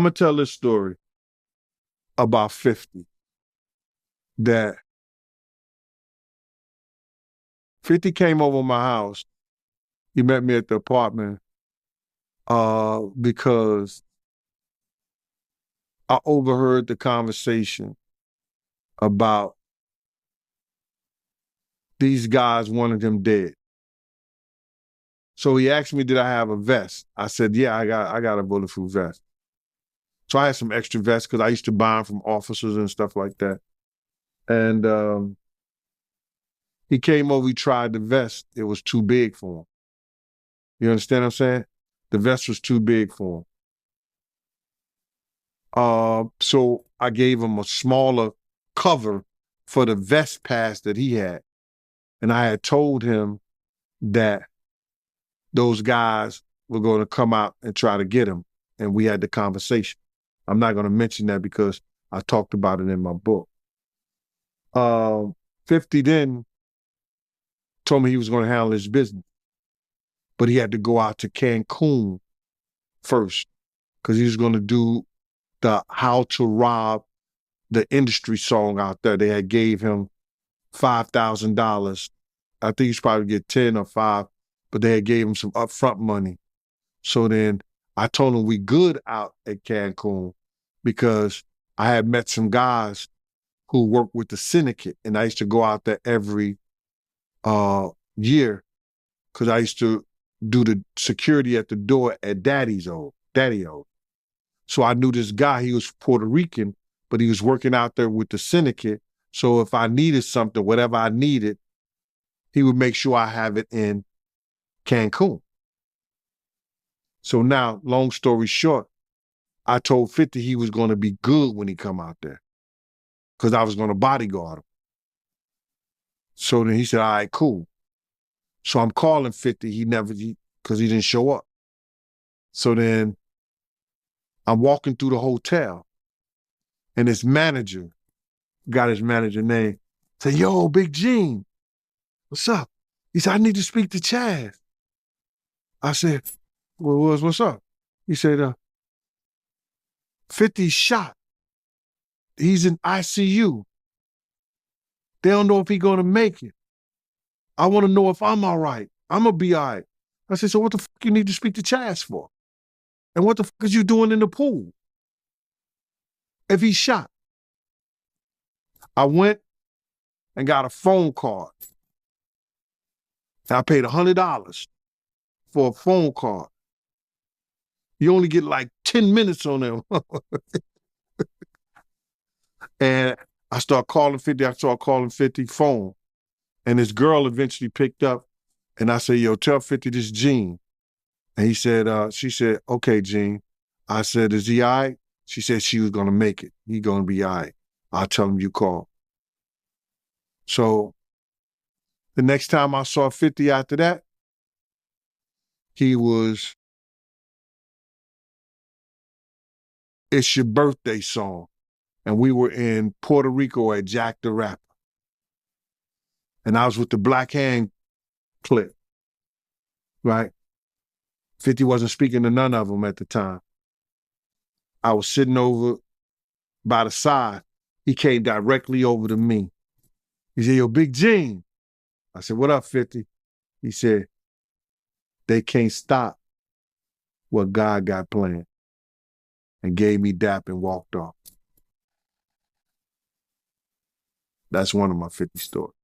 I'm gonna tell this story about 50 that 50 came over my house. He met me at the apartment because I overheard the conversation about these guys wanted him dead. So he asked me, did I have a vest? I said, yeah, I got a bulletproof vest. So I had some extra vests because I used to buy them from officers and stuff like that. And he came over, he tried the vest. It was too big for him. You understand what I'm saying? The vest was too big for him. So I gave him a smaller cover for the vest pass that he had. And I had told him that those guys were going to come out and try to get him. And we had the conversation. I'm not going to mention that because I talked about it in my book. 50 then told me he was going to handle his business, but he had to go out to Cancun first because he was going to do the How to Rob the Industry song out there. They had gave him $5,000. I think he's probably get 10 or 5, but they had gave him some upfront money. So then I told him we good out at Cancun because I had met some guys who worked with the syndicate, and I used to go out there every year because I used to do the security at the door at Daddy O. So I knew this guy, he was Puerto Rican, but he was working out there with the syndicate. So if I needed something, whatever I needed, he would make sure I have it in Cancun. So now, long story short, I told 50 he was going to be good when he come out there because I was going to bodyguard him. So then he said, all right, cool. So I'm calling 50, because he didn't show up. So then I'm walking through the hotel and his manager, got his manager name, said, yo, Big Gene, what's up? He said, I need to speak to Chaz. I said, well, what's up? He said, 50's shot. He's in ICU. They don't know if he's going to make it. I want to know if I'm all right. I'm going to be all right. I said, so what the fuck you need to speak to Chaz for? And what the fuck is you doing in the pool if he's shot? I went and got a phone card. And I paid $100 for a phone card. You only get like 10 minutes on them. And I started calling 50 phone. And this girl eventually picked up and I said, yo, tell 50 this Gene. And he said, she said, okay, Gene. I said, is he all right? She said she was going to make it. He going to be all right. I'll tell him you called. So the next time I saw 50 after that, he was It's Your Birthday song. And we were in Puerto Rico at Jack the Rapper. And I was with the Black Hand clip, right? 50 wasn't speaking to none of them at the time. I was sitting over by the side. He came directly over to me. He said, yo, Big Gene. I said, what up, 50? He said, they can't stop what God got planned. And gave me dap and walked off. That's one of my 50 stories.